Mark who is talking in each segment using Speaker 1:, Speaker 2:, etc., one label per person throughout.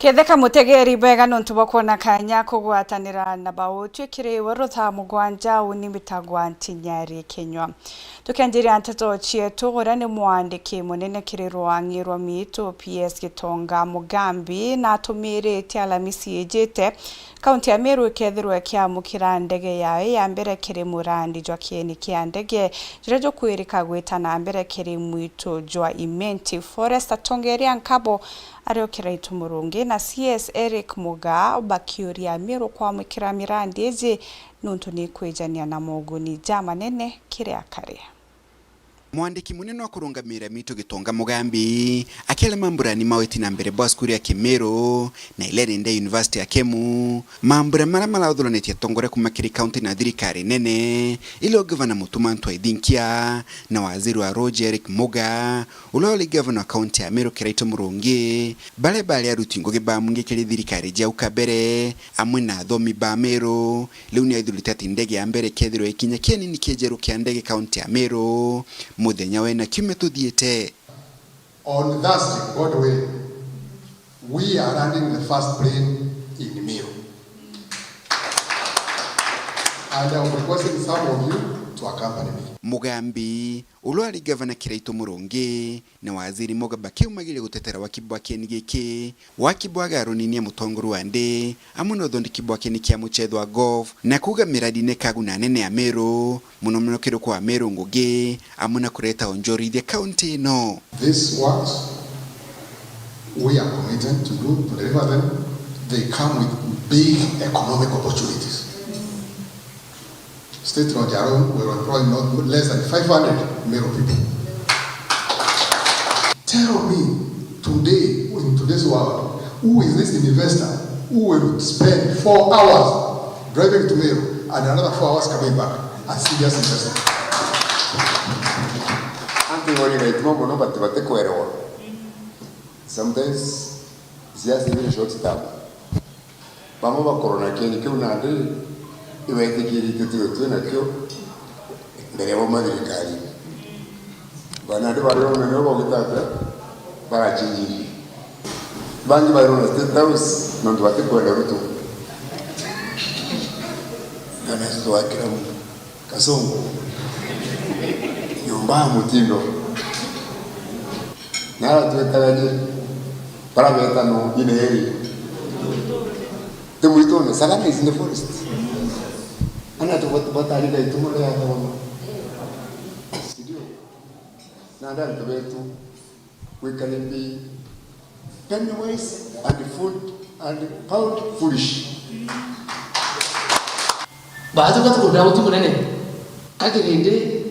Speaker 1: Tuketheka mutegeri bega nontu bakona kanya kugwatanira na bawo twikire warotha mugwanja uni mitagwa ntinyari Kenya. Tukenjiri antato chietu gorane mwandiki munene kirirwa ngirwa mitu PS Gitonga Mugambi na atumire Alamisi ejete kaunti ya Meru ikethirwe kia mukira ndege yae ya mbere kiri murandi jwa kieni kia ndege jirejo kuirika gwitana mbere kiri mwitu jwa Imenti Forest atongeria nkabo ariokira itumurungi na CS Eric Muga bakiuria Meru kwa mukira mirandi ezi nuntu ni kwijania na moguni jama nene kire akare.
Speaker 2: Mwandiki munene wa kurungamira mitu Gitonga Mugambi akele mamburani maweti na mbere boskuri ya Kimeru na Ilerinde University ya Kemu mambura maramala udhuloneti ya tongore kumakiri county na thirikari nene ilo gavana Mutumantu Aidhinkia na waziri wa Roger Eric Muga uloli gavana wa county ya Meru Kiraito Murungi bale ya rutingo geba mungi kiri thirikari jia ukabere amwe na thomi ba Meru leuni ya idhulitati ndege ya mbere kethiro ikinya kieni ni kejeru kia ndege county ya Meru muthenya wena kiume tuthiete.
Speaker 3: On Thursday, God willing, we are landing the first plane in Meru. And I will request some of you to accompany me.
Speaker 2: Mugambi ulwali gavana Kiraito Murungi na waziri Muga bakiumagire gutetera wakibwa kieni giki wakibwaga runini ya mutonguru wande amuno thondi kibwa kieni kia muchethwa golf na kuga miradi nekaguna nene ya Meru muno muno kiro kwa Meru ngugi amuna kureta onjori the county no.
Speaker 3: This works we are committed to do to deliver them. They come with big economic opportunities. State Road Jaron will employ not less than 500 Meru people. Tell me today, in today's world, who is this investor who will spend 4 hours driving to Meru and another 4 hours coming back? A serious investor.
Speaker 4: Sometimes it's just even a short time. Pamova corona keni kiunande iwete kiri tutu na kyo mbere wa madirikari bana de baro na no bogita bara chinji bangi baro na State House ndo wate kwa Ruto na sto akira kasongo nyumba mutindo na tuetaraje para meta no ineri temuitone Salama is in the forest. Ana tu botari da itumule ya mama. Studio. Na ndani tubetu we can be penny wise and food and pound foolish.
Speaker 5: Baadhi watu kudauti kunene. Kakirinde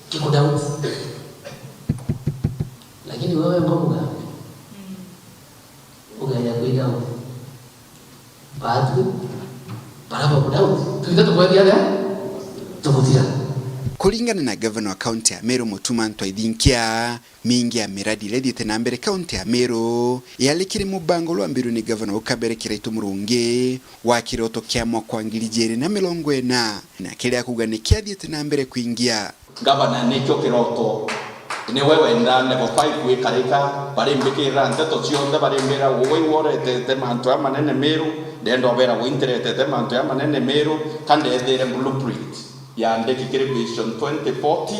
Speaker 5: kikudauti. Lakini wewe Muga ugaya kuidauti. Baadhi baraba kudauti. Tunataka kuendelea tukutira.
Speaker 2: Kulingana na governor wa county ya Meru Mutumantu Aidhinkia mingi ya miradi ledite na mbere county ya Meru yalikiri mubango lwa mbiru ni governor ukabere Kiraito Murungi wa kiroto kia mwaka 2040 na kile akuganikia diete na mbere kuingia
Speaker 6: governor nikyo kiroto ni wewe nda level 5 wikarika bari mbikira nteto cionde bari mbira wowe worete te mantu amanene Meru dendo vera winterete te mantu amanene Meru kande ethere blueprint ya ndeki kiri vision 2040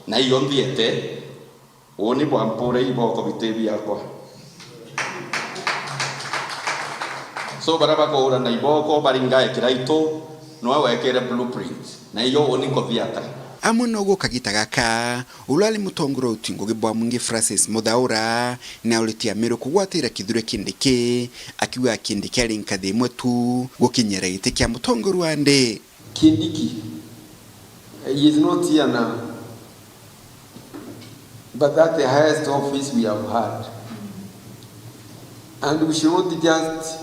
Speaker 6: na iyo ndiete oni bwampure iboko bitebi yakwa so baraba ko ora na iboko baringa Kiraito no wekere blueprint na iyo oni ko biata
Speaker 2: amuno go kagita gaka ulali mutongoro utingo gibwa mungi Francis Muthaura na ulitia Meru kugwatira kidhure kindike akiwa kindike ali nkathe mwetu gukinyera gite kya mutongoro wande
Speaker 7: Kindiki. He is not here now, but that's the highest office we have had, and we should not just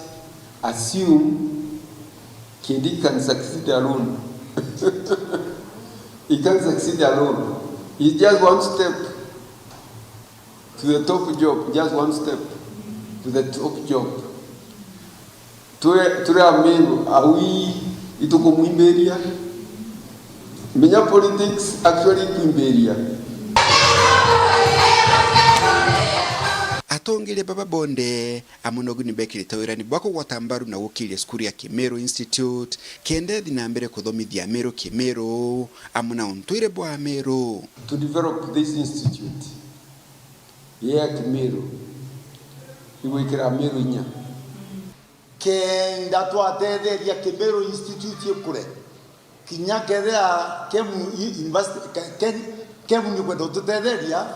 Speaker 7: assume Kindiki can succeed alone. He can't succeed alone. He's just one step to the top job, just one step to the top job. Ture amigo, are we itoko muimberia? Menya politics actually kuimberia.
Speaker 2: atongile baba bonde amunogu ni bekile tawirani bwako watambaru na wukili skuri ya Kimero Institute kende dinambere kuthomithia Meru Kimero amuna untuire bwa Meru
Speaker 7: to develop this institute Kimero iwikira Meru nya
Speaker 8: kenda twatetheria Kimero Institute ikure kinya kethea kemu ni kwenda tutetheria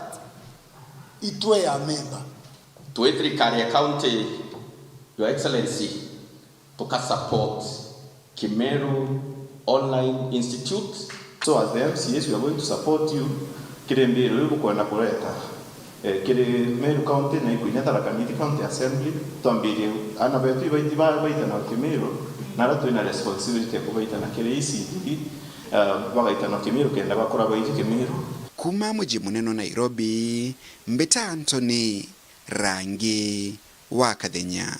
Speaker 8: itwe ya member
Speaker 6: to thirikari ya county, Your Excellency, tuka support Kimero Online Institute.
Speaker 9: So as the MCAs, we are going to support you. Kirembere lugu kwa nakuleta Meru County na ikuinyata la Kamiti County Assembly tuambiri ana betu baita na Kimero na ratu ina responsibility ya kubaita na kile ECD bagaita na Kimero kenda bakora baita Kimero.
Speaker 2: Kuma muji muneno Nairobi, Mbeta Anthony Rangi wa Kathenya.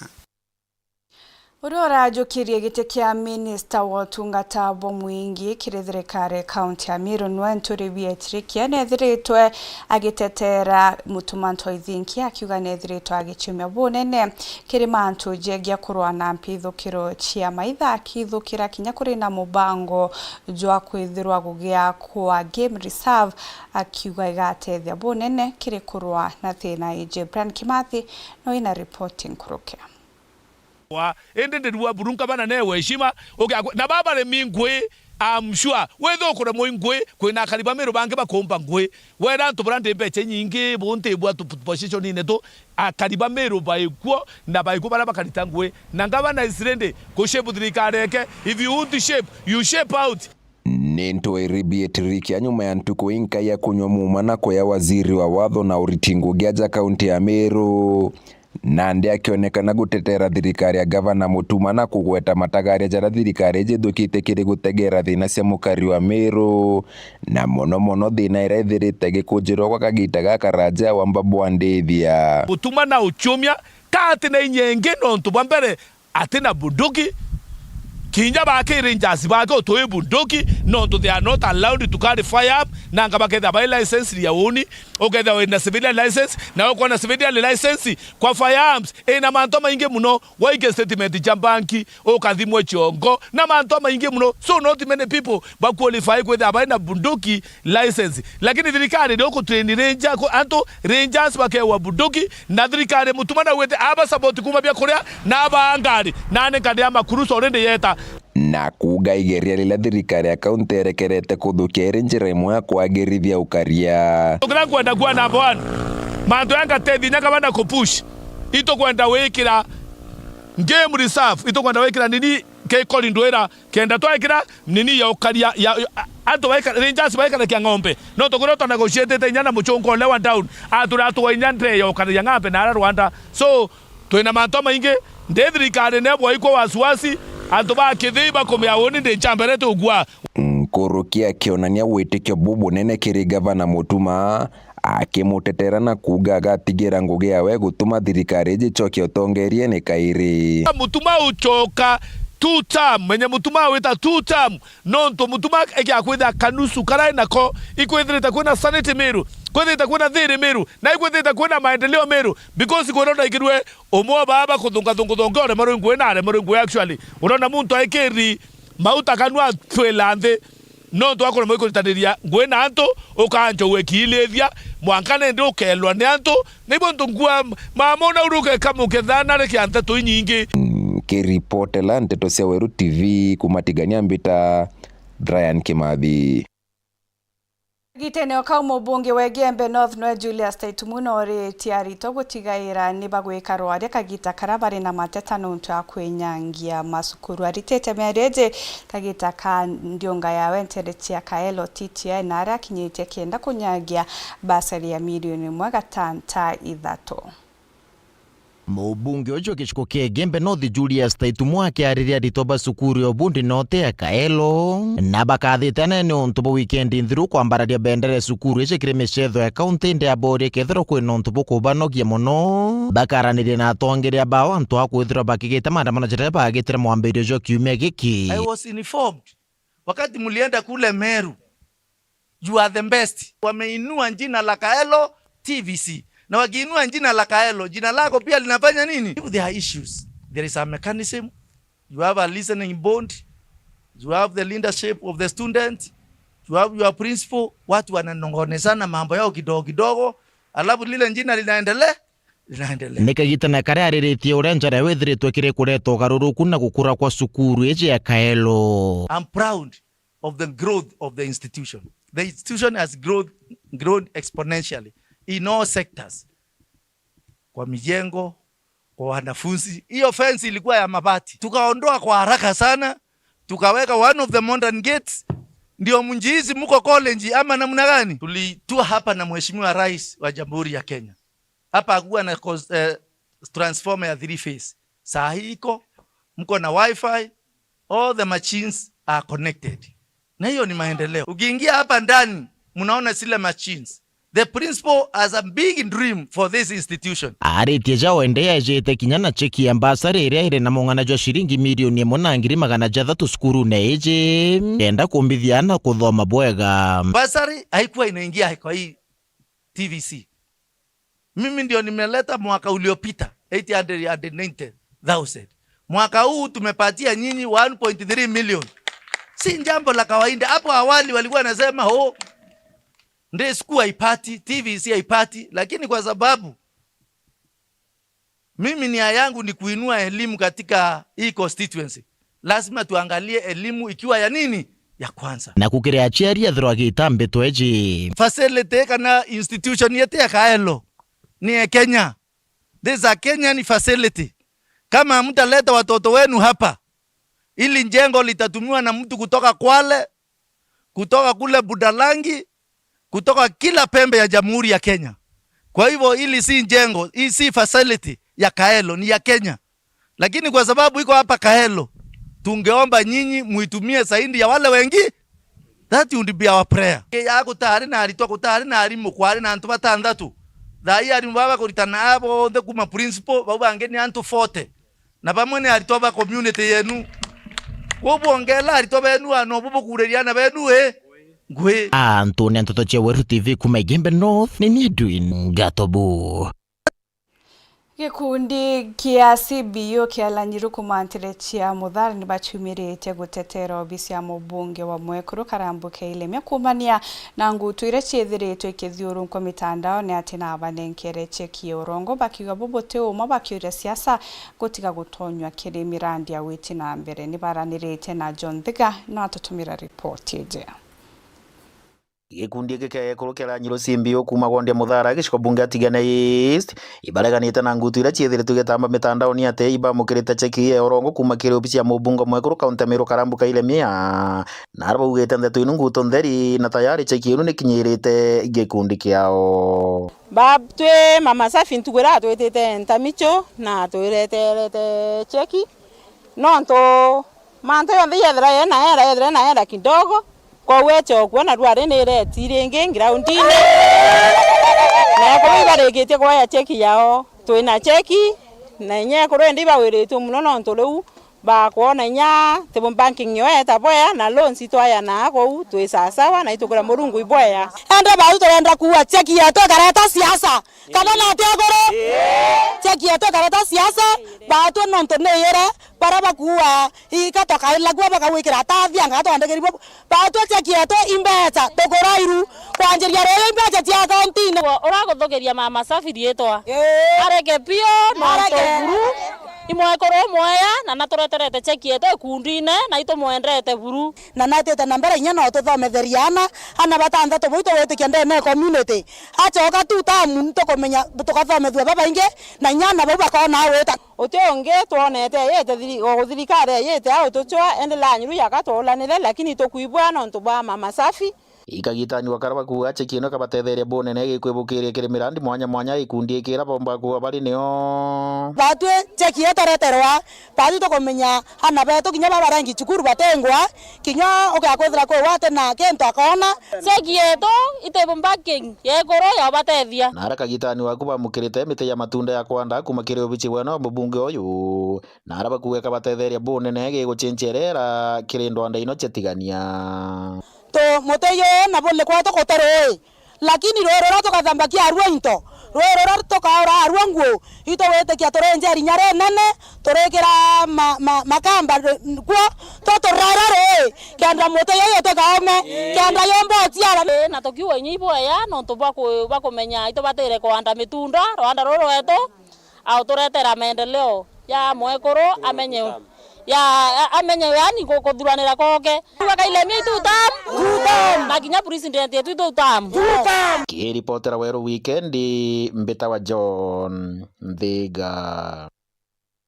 Speaker 1: Urora jukirie gite kia Minister wa Utungata bwa Mwingi kiri thirikari kaunti ya Meru Nturi Bietri nethiritwe agitetera mutumanto ithinki akiuga nethiritwe agichumia bunene kiri mantu jegia kurwa na mpithukiro chia maitha kithukira kinya kuri na mubango jwa kwithirwa gugia kwa game reserve akiuga igatethia bunene kiri kurwa na thina Jebran Kimathi no ina reporting kurukia
Speaker 10: wa ende ndirwa burunka bana newe heshima okay na baba le mingwe I'm sure whether okora moingwe kwina kariba Meru bange bakomba ngwe wera ntobrande beche nyingi bonte bwa to position ine to akariba Meru baikwo na baikwo bara bakarita ngwe nangaba na isrende ko shape thirikareke if you want to shape you shape out
Speaker 11: Nento Iribietri ya nyuma ya ntuko inka ya kunywa mumanako ya waziri wa watho na uritingo giaja kaunti ya Meru Nandi akionekana gutetera thirikari ya gavana Mutuma na kugweta matagaria jara thirikari jithukite kiri gutegera thina cia mukari wa Meru na mono thina irethirite gikunjirwo kwa kagita gaka Raja wa Mbabwa Ndithia
Speaker 10: Mutuma na uchumia kati na inyenge nontu bambere atina bunduki kinja bake Rangers bake otoe bunduki nontu they are not allowed to carry firearm na ngabaketha by license ya uni oketha wena civilian license na uko na civilian license kwa firearms ina manto maingi muno waike statement ja banki okathimwe chongo na manto maingi muno so not many people ba qualify kwetha by na bunduki license lakini thirikari ndio ku train ranger ko anto Rangers bake wa bunduki na thirikari Mutuma na wete aba support kuma bya korea na abangari nane kandi ya makuru so rende yeta
Speaker 11: na kuga igeria lila thirikari ya kaunti erekerete kuthukia njira imwe ya kwagirithia ukaria
Speaker 10: tukira kwenda kwa number 1 mantu yanga tethi nyaka bana kupush ito kwenda wekira game reserve ito kwenda wekira nini ke kolindwera kenda twekira nini ya ukaria ya anto weka Rangers weka na ng'ombe no tukiro to negotiate te nyana muchongo lewa down atura to inyante ya ukaria ng'ambe na Rwanda so twina manto maingi ndethirikari nebo iko wasiwasi anto ba kithiba kumya woni ndi chamberete ugwa
Speaker 11: Kurukia kionania witikio bubu nene kiri gavana Mutuma akimutetera na kuga gatigira ngugi yawe gutuma thirikari jichoke utongerie ni kairi
Speaker 10: Mutuma uchoka 2 term mwenye Mutuma wita 2 term nonto Mutuma ekiakwitha kanusu karai nako ikwithirita kwina sanity Meru kwithirita kwina thiri Meru na ikwithirita kwina maendeleo Meru because kwirona ikirwe omwa baba kuthunga ore marungu na marungu actually urona muntu aikiri mauta kanwa twelanthe nonto akora moikutaniria ngwena anto ukanjo wekilethia mwankane ndo kelwa ni anto nibo ntungua mamona uruke kamukethana reke ante to nyingi
Speaker 11: kiripotela Nteto cia Weru TV kumatigania Mbita Brian Kimathi
Speaker 1: Gitene okaumo bunge wa Gembe North no Julius Taitumuno ri tiarito gutigaira ni bagwika rware kagita karabari na mateta nontu akwenyangia masukuru aritete mereje kagita ka ndionga yawe nteretia kaelo TTI na arakinyite kenda kunyagia basari ya milioni 1.3
Speaker 12: Mubunge ojo kichiko kia Gembe North Julius Taitumu akiariria ritoba sukuru ya bundi note ya kaelo na bakathitane ni ontubo weekendi nthiru kwambararia bendere sukuru eche kiremeshetho ya kaunti ndi abori kethiro kwina ontubo kubanogia muno bakaraniria na atongeria bao antu akwithirwa bakigita maandamano jere bagitire mwambirio jo kiumia giki.
Speaker 13: I was informed wakati mulienda kule Meru you are the best, wameinua jina la Kaelo TVC Na wakiinua jina la Kaelo, jina lako pia linafanya nini? If there are issues, there is a mechanism. You have a listening bond. You have the leadership of the student. You have your principal. Watu wananongonezana mambo yao kidogo kidogo, alafu lile jina linaendelea.
Speaker 12: Nikagitana kare ariritie uria njara withiritwe kiri kuretwo ugaruruku na gukura kwa cukuru iji ya Kaelo.
Speaker 13: I'm proud of the growth of the institution. The institution has grown exponentially in all sectors. Kwa mijengo, kwa wanafunzi. Hiyo fence ilikuwa ya mabati. Tukaondoa kwa haraka sana. Tukaweka one of the modern gates. Ndio mnjizi mko college ama namna gani? Tulitua hapa na Mheshimiwa Rais wa Jamhuri ya Kenya. Hapa hakuwa na transformer ya 3 phase. Saa hii iko, mko na wifi, all the machines are connected. Na hiyo ni maendeleo. Ukiingia hapa ndani, mnaona zile machines. The principal has a big dream for this institution.
Speaker 12: Aritie jao endea jete kinyana cheki ya mbasari iria ire na mungana jwa shiringi milioni 1,300 cukuru na eje enda kumbithiana kuthoma bwega.
Speaker 13: Basari haikuwa inaingia kwa hii TVC. Mimi ndio nimeleta mwaka uliopita 890,000. Mwaka huu tumepatia nyinyi 1.3 million. Si jambo la kawaida. Hapo awali walikuwa nasema ndio school haipati, TVC haipati, lakini kwa sababu mimi nia yangu ni kuinua elimu katika hii constituency. Lazima tuangalie elimu ikiwa ya nini? Ya kwanza.
Speaker 12: Na kukirea chiari athirwa gitambe tweji.
Speaker 13: Facility kana institution yetu ya Kaelo ni ya Kenya. This is a Kenyan facility. Kama mtaleta watoto wenu hapa, ili jengo litatumiwa na mtu kutoka Kwale, kutoka kule Budalangi, kutoka kila pembe ya Jamhuri ya Kenya. Kwa hivyo ili si jengo, hii si facility ya Kaelo, ni ya Kenya. Lakini kwa sababu iko hapa Kaelo, tungeomba nyinyi muitumie zaidi ya wale wengi. That would be our prayer. Ya kutari na alitoa kutari na alimu kwari na antu batandatu. Thai alimu baba kuritana abo the kuma principal baba angeni antu 40. Na bamwe alitoa ba community yenu. Wobongela alitoa benu ano bubu kureriana benu Ngwe.
Speaker 12: Antonia Ntoto Cheweru TV kuma Igembe North ni Edwin Gatobu.
Speaker 1: Gikundi kia CBO kialanyiru kumantire chia muthari ni bachumirite gutetera obisi ya mubunge wa Mwekuru Karambuka Ilemia kumania na ngutuire chiethiritwe kithiuru kwa mitandao ni ati na abanenkere cheki urongo bakiga bobote uma bakiure siasa gutiga gutonywa kiri mirandi ya witi na mbere ni baranirite na John Thiga na atutumira report yeje.
Speaker 14: Gikundi gike kurukera nyiro CBO kuma gondia muthara giciko bunge atigana East ibareganite na ngutu ira ciethiritwe gitamba mitandao ni ate iba mukirite cheki ya orongo kuma kiri obisi ya mubunge Mwekuru kaunti Meru Karambuka Ilemia na araba ugete ndeto inu ngutu ntheri na tayari cheki inu nikinyirite gikundi kiao
Speaker 15: babtwe mama safi ntugura twetete ntamicho na twirete cheki nonto manto yonthe yethra na kidogo kwa wecho kuona rware nire tiringe groundine na kwa ibaregetie kwa ya cheki yao twina cheki na nya kuro ndi bawiretu muno nonto leu ba kuona nya tebo banking yo eta boya na loans itwaya na ko twisasawa na itukura murungu iboya enda ba utenda kuwa cheki yato karata siasa kana na tegoro cheki yato karata siasa ba to nonto ne yere para bakuwa ikatoka lagwa bakawikira tavya ngatonde ba to cheki yato imbeta togorairu kwanjeria rero imbeta tia accountine uraguthogeria mama safi rietwa areke pio no toguru imwekoro moya na natureterete cheki yeto kundine na ito mwendete buru na natete na mbere nyana tuthometheriana ana batanda to boito wete kende ne community achoka tu tamu to komenya tukathomethwa baba inge na nyana baba kona weta utionge tuonete yete thirikari yete au tuchwa endela nyiru yakatolanire lakini tukuibwa no ntubwa mama safi
Speaker 14: ikagitani wakaraba kuwa cheki ino kabatetheria bonene gikwibukiria kiri mirandi mwanya ikundi ikira bomba kuwa bari nio
Speaker 15: batwe cheki yetoreterwa batu to komenya ana beto kinya babarangi chukuru batengwa kinya okakwethira ko wate na kento akona cheki yeto ite bombaking yegoro ya batethia
Speaker 14: na araka gitani wakuba mukirite mite ya matunda ya kwanda kuma kiri obichi weno mbunge oyu na araba kuwa kabatetheria bonene giguchencherera kiri ndwanda ino chetigania to
Speaker 15: moteyo na bolle kwa to kotero lakini roro to kadamba ki arwento
Speaker 16: rwero rutokaura arwangu ito wete kia torenje rinyare nene torekera makamba kwa toto rarare kanda moto yeyo tokaume kanda yombo tiara
Speaker 15: na tokiwa nyibo ya no to bako menya ito batere ko anda mitunda rwanda roro eto au toretera maendeleo ya mwekoro amenye yani kudhuranira koke wakaile mitu tam makinya president yetu tam
Speaker 14: kiripotera Weru Wikendi mbita wa John Thiga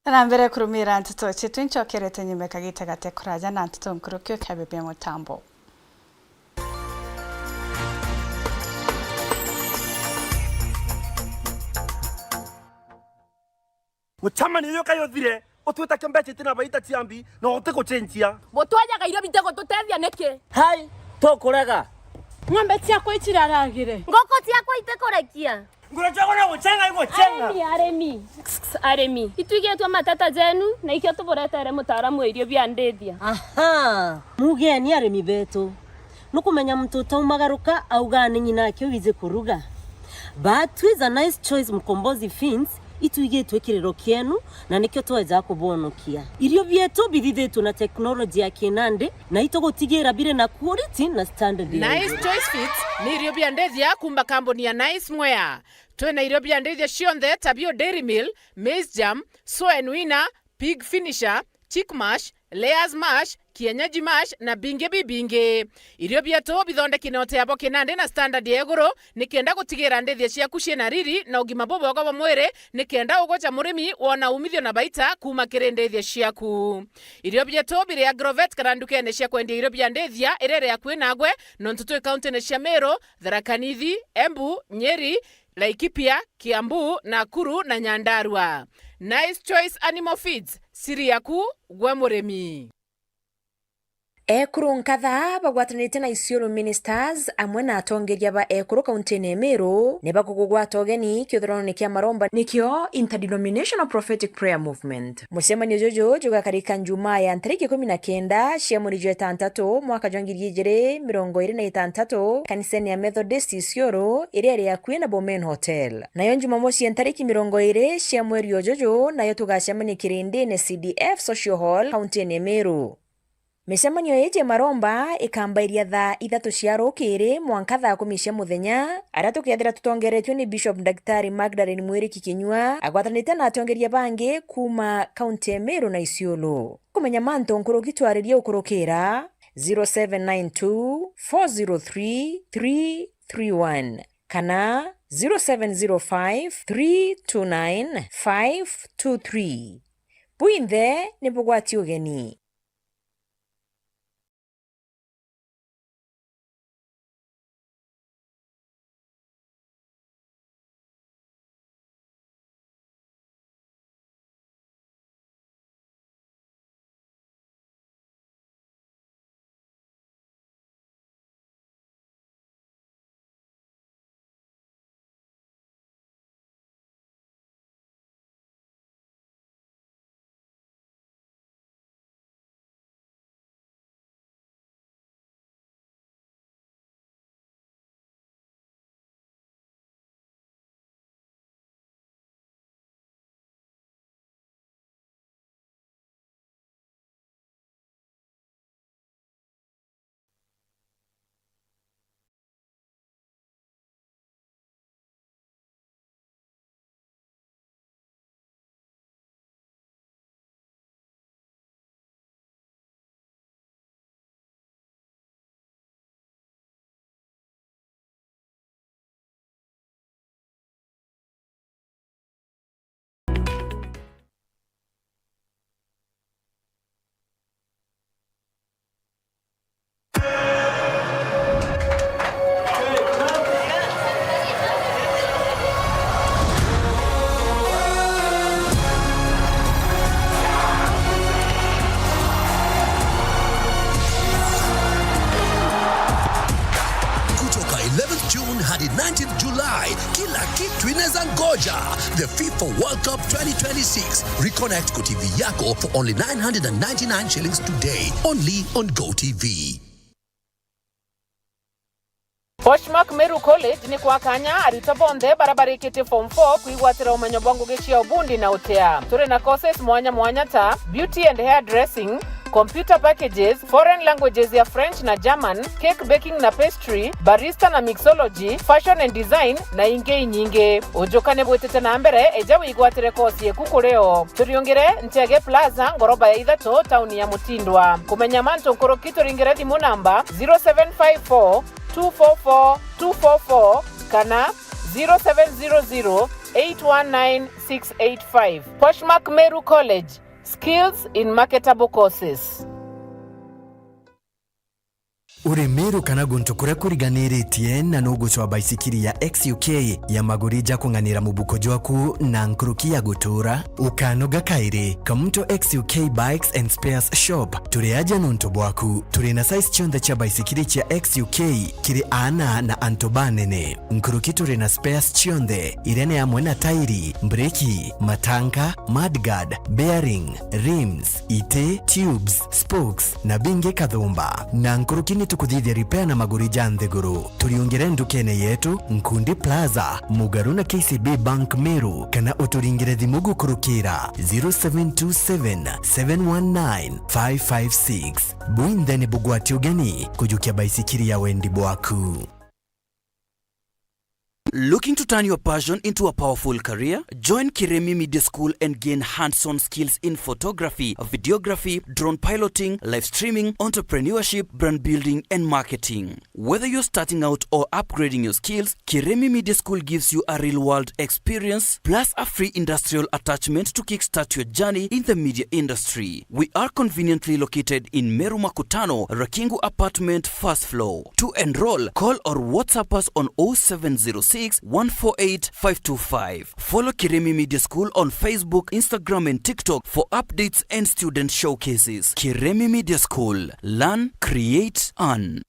Speaker 1: na mbere kurumira ntuto chitu nchokerete nyime kagitagate kuraja na ntuto nkurukyo kabebe mutambo
Speaker 17: Muchama niyo kayothire otweta kembeche tena baita tiambi no oteko chenjia
Speaker 18: botwaja gairo bitego tutethia neke
Speaker 17: hai tokorega
Speaker 18: ng'ombe ciakwa itiraragire
Speaker 19: ngoko ciakwa itekorekia
Speaker 17: ngura chako na guchenga iko chenga
Speaker 18: aremi ituigetwa matata jenu na ikio tuboretere mutaaramu irio bia ndethia
Speaker 20: aha mugeni aremi betu nukumenya mtoto umagaruka augane nyina kyo wize kuruga but with a nice choice mkombozi fins ituigetwe kirero kienu na nikyo tweza kubonokia irio bietu bithithetwo na teknolojia ya kinande na itogotigera bire na quality na standard.
Speaker 21: Nice Choice Fits ni irio bia ndethia kumba kamboni ya Nice Mwea. Twena irio bia ndethia cionthe tabio Dairy Mill, Maize Jam, Soy Wina, Pig Finisher, Chick Mash, Layers Mash, Kienyeji Mash na binge bibinge. Irio bietu bithondeki na oteabo kinande na standard ya iguru nikenda gutigira ndethia ciaku ciena riri na ugima boboko wa mwire nikenda ugocha murimi wona umithio na baita kuma kiri ndethia ciaku. Irio bietu bire Agrovet karandukene cia kwendia irio bia ndethia irere ya kwinagwe no ntutwe county ne cia Meru, Tharaka Nithi, Embu, Nyeri, Laikipia, Kiambu, Nakuru na Nyandarua. Nice Choice Animal Feeds, siri yaku gwe murimi.
Speaker 22: Ekuru nkatha bagwatanite na Isiolo Ministers amwe na atongeria ba ekuru kaunti ne Meru ne bakugugwata ogeni kithrono kia maromba nikyo Interdenominational Prophetic Prayer Movement. Musemani jojo juga karika njuma ya tariki 19 cia mweri wa 3 mwaka 2026 kanisani ya Methodist Isiolo ire ya Queen Bomen Hotel. Nayo Jumamosi ya tariki 20 cia mweri jojo nayo tugacemani kirindi ne CDF Social Hall kaunti ne Meru. Micemanio yeje maromba ikambairia thaa 3 cia rukiri mwanka thaa 10 cia muthenya aria tukiathira tutongeretio ni Bishop Daktari Magdalene Mwiriki Kinyua agwatanite na atongeria bangi kuma kaunti ya Meru na Isiolo. Kumenya manto nkuruki twaririe ukurukira 0792 403 331 kana 0705 329 523. Buinthe ni bugwati ugeni.
Speaker 23: hadi 19th July. Kila kitu inaweza ngoja. The FIFA World Cup 2026. Reconnect Go TV yako for only 999 shillings today. Only on Go TV.
Speaker 21: Poshmark Meru College ni kwa kanya arito bonde barabara ikiti form 4 kuigwatira umenyo bongo gishia ubundi na utea. Turi na courses mwanya ta beauty and hair dressing, computer packages, foreign languages ya French na German, cake baking na pastry, barista na mixology, fashion and design na inge nyinge. Ujokane bwetete na mbere eja wigwatire course ye kukureo. Turiongere Ntege Plaza ngoroba ya Idhato town ya Mutindwa. Kumenya manto nkorokito ringere dimu namba 0754 244 kana 0700 819 685. Poshmark Meru College. Skills in marketable courses.
Speaker 3: Uri Meru kana guntu kuria kuriganiritie na nugucwa baisikiri ya XUK ya magurija kunganira mubuko jwaku na nkuruki ya gutura ukanoga kairi kamuntu XUK Bikes and Spares Shop turiaja nuntu bwaku turi na size chonde cha baisikiri cha XUK kiri ana na antobanene nkuruki turi na spares chonde irene ya mwena tairi breki matanka mudguard bearing rims ite tubes spokes na binge kadhumba na nkuruki tukudhidhi repair na magurija Nthiguru. Turiongere ndukene yetu Nkundi Plaza Mugaru na KCB Bank Meru kana uturingire thimugu kurukira 0727 719 556. Buindene bugwati ugani kujukia baisikiri ya wendi bwaku.
Speaker 4: Looking to turn your passion into a powerful career? Join Kiremi Media School and gain hands-on skills in photography, videography, drone piloting, live streaming, entrepreneurship, brand building, and marketing. Whether you're starting out or upgrading your skills, Kiremi Media School gives you a real-world experience plus a free industrial attachment to kickstart your journey in the media industry. We are conveniently located in Meru Makutano, Rakingu Apartment, first floor. To enroll, call or WhatsApp us on 0706 148 525. Follow Kiremi Media School on Facebook, Instagram, and TikTok for updates and student showcases. Kiremi Media School. Learn, create, earn.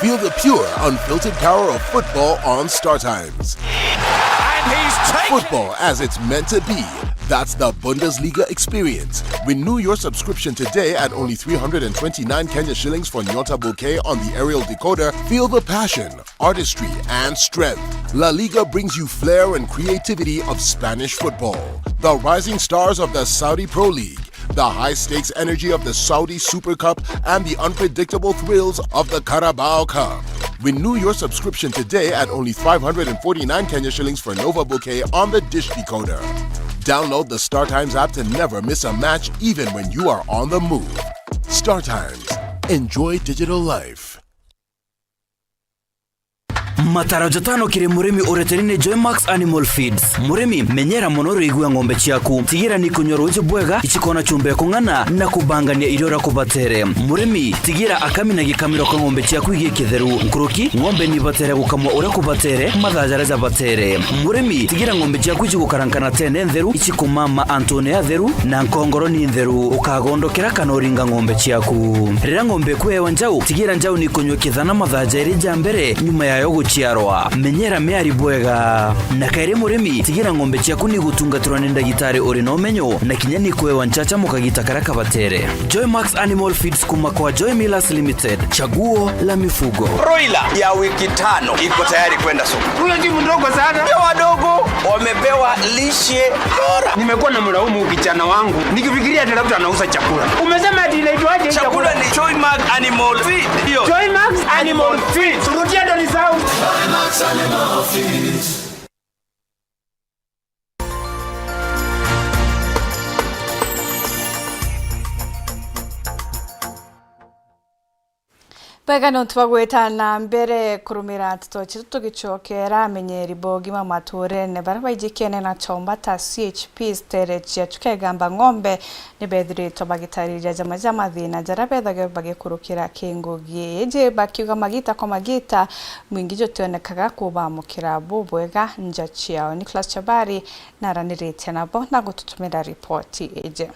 Speaker 5: Feel the pure, unfiltered power of football on Star Times.
Speaker 24: And he's taken
Speaker 5: Football as it's meant to be. That's the Bundesliga experience. Renew your subscription today at only 329 Kenya shillings for Nyota Bouquet on the aerial decoder. Feel the passion, artistry, and strength. La Liga brings you flair and creativity of Spanish football. The rising stars of the Saudi Pro League. The high-stakes energy of the Saudi Super Cup and the unpredictable thrills of the Carabao Cup. Renew your subscription today at only 549 Kenya shillings for Nova Bouquet on the Dish Decoder. Download the Star Times app to never miss a match even when you are on the move. Star Times. Enjoy digital life.
Speaker 4: Matarajo tano kiri murimi ureterine Joymax Animal Feeds. Murimi menyera monoro igua ngombe chiaku. Tigira ni kunyoro uche bwega ichikona chumbe kungana na kubangania irora kubatere. Murimi tigira akamina gikamiro kwa ngombe chiaku igi kitheru. Nkuruki ngombe ni batere gukamwa ure kubatere madhajareza batere. Murimi tigira ngombe chiaku ichikukarankana tene ntheru ichikumama Antonia theru na nkongoro ni ntheru ukagondokera kanoringa ngombe chiaku. Rira ngombe kwewa njau tigira njau ni kunywa kithana madhajari jambere nyuma yayo guchiarwa. Menyera meari bwega na kaire murimi tigira ngombe chiaku ni gutungaturwa ni ndagitari uri no menyo na kinyani kwewa nchacha mukagitakara kabatere. Joymax Animal Feeds kuma kwa Joy Millers Limited, chaguo la mifugo.
Speaker 24: broiler ya wiki 5 iko tayari kwenda soko. Huyo ndiye mdogo sana. Wao wadogo wamepewa lishe bora. Nimekuwa na mlaumu kijana wangu nikifikiria ati labda anauza chakula. Umesema ati inaitwaje chakula? Ni Joymax Animal Feed. Hiyo Joymax Animal Feed. Turudia ndo ni sawa. Joymax Animal Feed.
Speaker 1: Bega no twagwetana mbere kurumira tutochi tugicokera amenyeri bogi mature ne barabajikene na chomba ta CHP stere chia tukegamba ngombe ne bedri to bagitarija jama thina jarabethaga bagikurukira kingugi eje bakiuga magita kwa magita mwingijo tionekaga kubamukira bubwega nja chiao. Nicholas Chabari naranirite nabo na gututumira ripoti eje.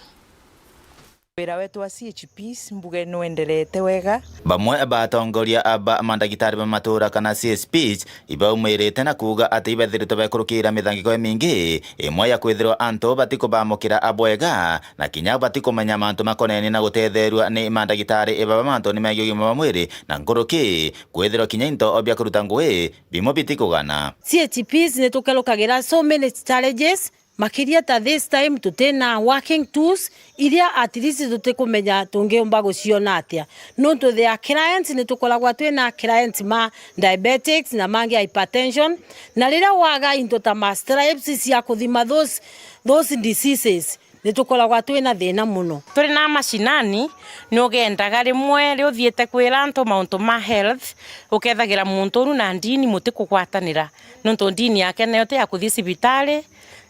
Speaker 6: Wira wetu wa CHPs mbuge no endelete wega.
Speaker 14: Bamwe abatongoria aba mandagitari ba matura kana CSPs ibaumirite na kuga ati ibethirite bekurukira mithangiko mingi imwe ya kwithirwa anto batiko bamukira abwega na kinya batiko menya mantu makoneni na gutetherwa ni mandagitari iba manto ni megyo gima mwiri na nguruki kwithirwa kinya into obya kuruta ngwe bimo bitikugana.
Speaker 20: CHPs ne tukalukagira so many challenges. Makiria ta this time tutena working tools iria at least tutekumenya tungeomba guciona atia no to their clients ni tukolagwa twena clients ma diabetics na mangi hypertension na rira waga into ta stripes cia kuthima those diseases ni tukolagwa twena thina muno turi na mashinani ni ugendaga rimwe ri uthiete kwira antu mauntu ma health ukethagira muntu ru na ndini mutikugwatanira no to ndini yake nayo te akuthi cibitari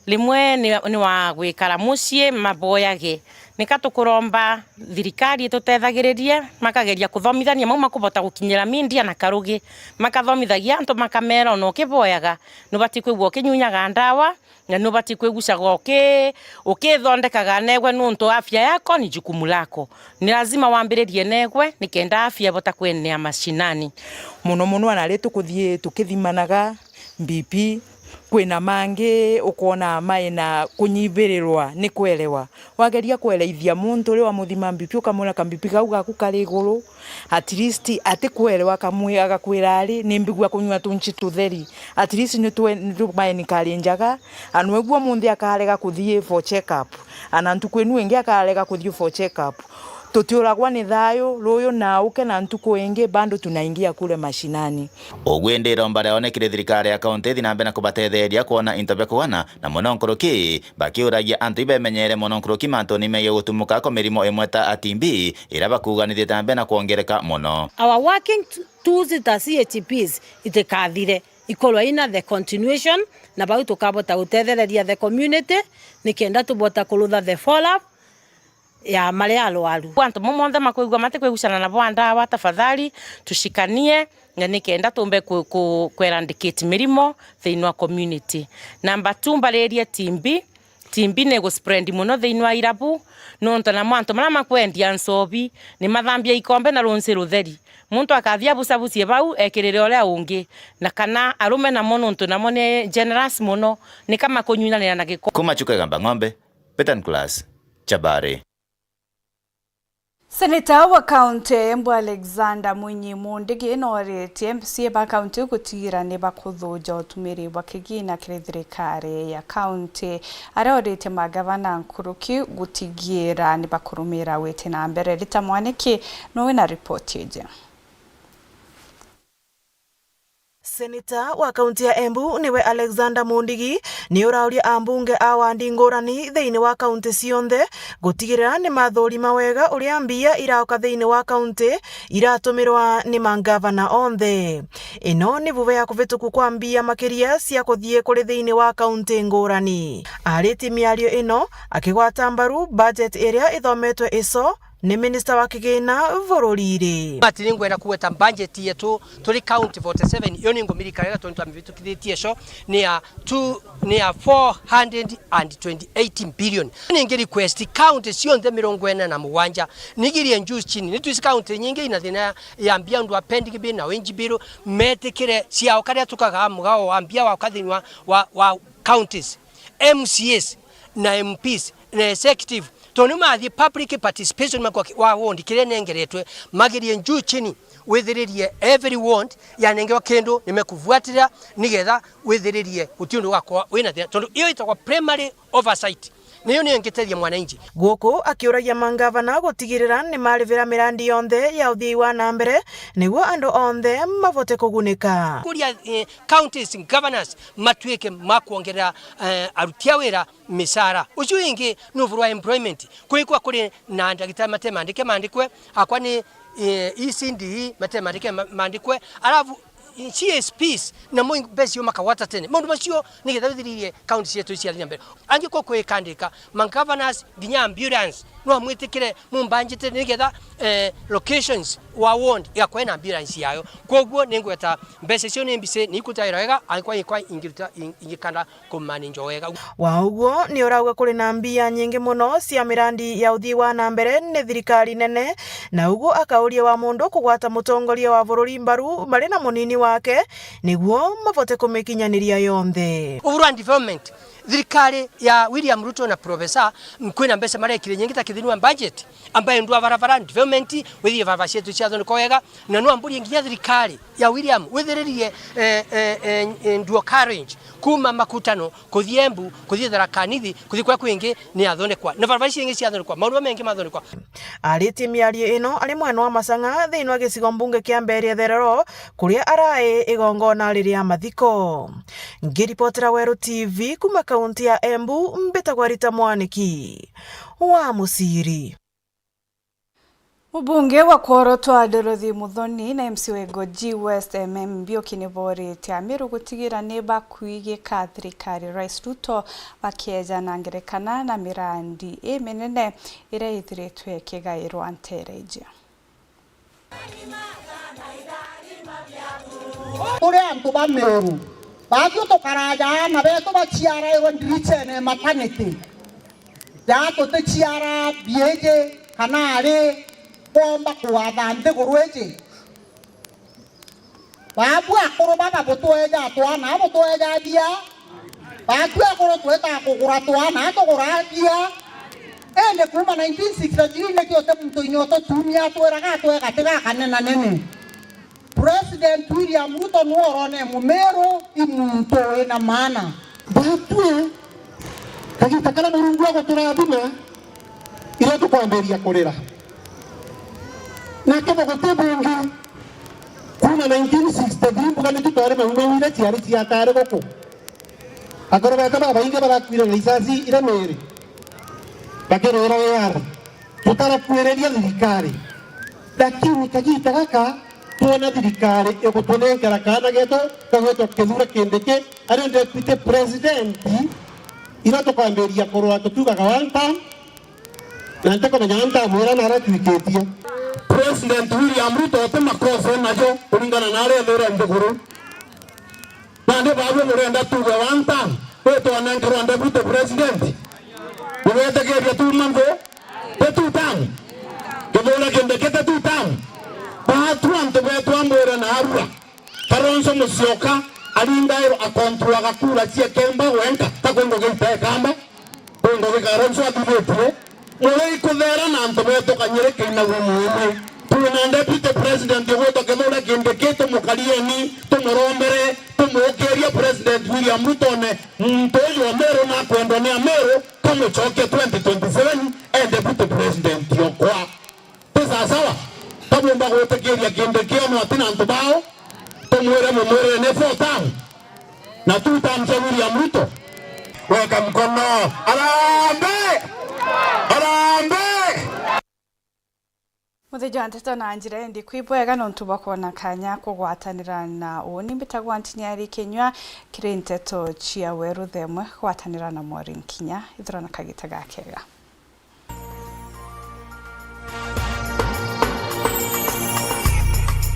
Speaker 20: limwe ni wa gwikara mucie maboyage nikatukuromba thirikari tutethagiririe makageria kuthomithania mau makubota gukinyira mindia na karugi makathomithagia antu makamera no kiboyaga no bati kwigwo kinyunyaga ndawa na no bati kwigucaga ukithondekaga negwe nuntu afya yako ni jukumu lako ni lazima wambiririe negwe nikenda afya bota kwenea mashinani
Speaker 6: muno anari tukuthie tukithimanaga BP kwina mangi ukona maina kunyibirirwa ni kwelewa wageria kweleithia muntu ri wa muthima BP ukamura kambipi gauga kukari iguru at least atikwelewa kamwe agakwira ari ni mbigwa kunywa tunchi tutheri at least ni tu maini kali njaga anu egwo mundi akarega kuthie for check up anantu kwenu ingi akarega kuthie for check up tutiuragwa ni thayo ruyo na uke na ntuko ingi bando tunaingia kule mashinani
Speaker 14: ogwendera mbare onekire thirikari ya kaunti thinambe na kubatetheria kuona intobe kuana na mononkoroki bakiuragia antu ibemenyere mononkoroki manto ni mege gutumuka ko mirimo imwe ta atimbi ira bakuganithie tambe na kuongereka muno.
Speaker 20: Our working tools ta CHPs itekathire ikolwa ina the continuation na bau tukabota gutethereria the community nikenda tubota kulutha the follow up ya malealo alu kwanto momonde makwigwa mate kwigucana na bwanda wa tafadhali tushikanie na nikenda tumbe ku eradicate mirimo theinwa community. Number 2 mbaleria timbi ne go spread muno theinwa irabu nonto na mwanto mara makwendia nsobi ni mathambia ikombe na ronse rutheri muntu akathia bucabucie bau ekirire oria ungi na kana arume na mononto na mone generous muno ni kama kunyunyanira na giko
Speaker 14: kuma chuka gamba ng'ombe Petan Class Chabare.
Speaker 1: Seneta wa kaunti Embu Alexander Munyi Mundigi norete MCA ba kaunti gutira ne bakuthuja utumiri wa kigina kiri thirikari ya kaunti arorete magavana nkuruki gutigira ne bakurumira wete na mbere rita mwaniki no na report yeje.
Speaker 7: Seneta wa kaunti ya Embu niwe Alexander Mundigi ni urauria ambunge awandi ngurani thiini wa kaunti cionthe gutigirira ni mathuri mawega uria mbia irauka thiini wa kaunti iratumirwa ni mangavana onthe. Ino ni vuve ya kuvituku kwa mbia makiria cia kuthie kuri thiini wa kaunti ngurani. Ariti miario ino akigwata mbaru budget area ithometwe ico ni minister wa kigina vororire
Speaker 8: matini ngwera kuweta budget yetu tuli county 47 yoni ngomilika rega tontu amivitu kithiti esho ni ya 428 billion ni ngiri request county cionthe mirongwena na muwanja nigirie njus chini ni twisi county nyingi ina thina ya mbia ndu appending bill na wenji bill metikire cia okaria tukaga mugao wa mbia wa kathinwa wa counties MCS na MPs na executive tonuma the public participation wa wondi kire nengeretwe magirie njuu chini withiririe every ward ya nengewa kendo nimekufuatira nigetha withiririe utiundu wako wina tondu iyo itwa primary oversight niyo ni ngiteria mwananchi
Speaker 7: guku akiuragia mangavana gutigirira ni marivira mirandi yonthe ya uthii wa nambere niguo andu onthe mavote kugunika
Speaker 8: kuria counties governors matwike makuongerera arutia wira misara ucio ingi nuvurwa employment kuikwa kuri na ndagitari matemandike mandikwe akwa ni ECD matemandike mandikwe alafu CSPs na mo besio makawata tene mundu macio ni gethawithiririe county yetu cia nyambere angi ko kwikandika man governors ginya ambulance no amwitikire mumbanjite ni getha locations wa ward ya kwena ambulance yayo koguo ningweta mbese cio ni mbise ni kutaira wega aikwa ingikanda kumanage wega
Speaker 7: wauguo ni urauga kuri na mbia nyingi muno cia mirandi ya uthii wa na mbere ni thirikari nene na uguo akauria wa mundu kugwata mutongoria wa bururi mbaru mari na munini wake niguo mabote kumikinyaniria yonthe
Speaker 8: urban development thirikari ya William Ruto na Professor kwina mbesa marekire nyingi ta kithinwa budget ambaye ndwa barabara development withi barabara cietu cia thoni kwega na no amburi nginya thirikari ya William withiririe nduo carriage kuma makutano kuthiembu kuthi Tharaka-Nithi kuthi kwa kwingi ni athondekwa na barabara ciingi cia thoni kwa maundu mengi mathondekwa
Speaker 7: ariti miario ino ari mwena wa Masanga thiini wa gicigo mbunge kia Mbeere Therero kuria arai igongona riria mathiko ngiripotera Weru TV kuma kaunti ya Embu mbitagwa Rita Mwaniki wa Musiri.
Speaker 1: Mbunge wa Kworotwa Dorothy Muthoni na MC Wego G West Mbio kiniborete Amiru gutigira neba kuigika thirikari Rais Ruto bakeja na ngerekana na mirandi menene ira ithiretwe kigairwo antereje
Speaker 2: ore antu ba Meru bagyo to karaja na beto ba chiara ewan richene maternity ya to te chiara bieje kanare bomba kuwadante kurweje babu akoro baba botoeja twana botoeja dia babu akoro tweta kukura twana to kuradia ende kuma 1963 ne kyote mtu inyoto tumia twera twega tega kanena nene President William Ruto nuorone Mumeru imuntu ena maana batu kagitakala murungu wako turabuna ila tukwamberia kurira na kama gotebungi kuna 1963 bukani tutware mahungu ile tiari tiatare goko agora bata baba inge barakwira lisasi ile mere bakerera yara tutara kuereria thirikari lakini kagita gaka tuona thirikari igutunengera kana geto kageto kethura kindike ari deputy president ira tukwamberia kurwa tutuga kawanta na ntako manyanta mwera na ratwiketie President William Ruto atema kosa najo kulingana na ale ndora ndeguru nande babu murenda tuga wanta weto anankero deputy president uwete ke tu mambo tetu tang kebola kende kete tu tang batu ante betu amwera na arua karonso musioka alindairo akontrola kakura cia kemba wenka takwendo gite kamba kwendo karonso atubetwe mure ikuthera na ante betu kanyere kina gumume tuna deputy president yoto kebola kende kete mukalieni tumorombere tumukeria president William Ruto ne mtoyo wa Meru na kwendo ni Meru kama choke 2027 and deputy president yokwa pesa sawa tabu mbago tekeria kende kiono atina ntubao tumwere ne fotan na tutamcha William Ruto weka mkono arambe arambe
Speaker 1: Mutheja nteto na njira ndi kwibwega no ntubakona kanya kugwatanira na uni mbitagwa Antinyari Kenywa kiri nteto cia Weru themwe gwatanira na Morin Kinya ithira na kagita gakega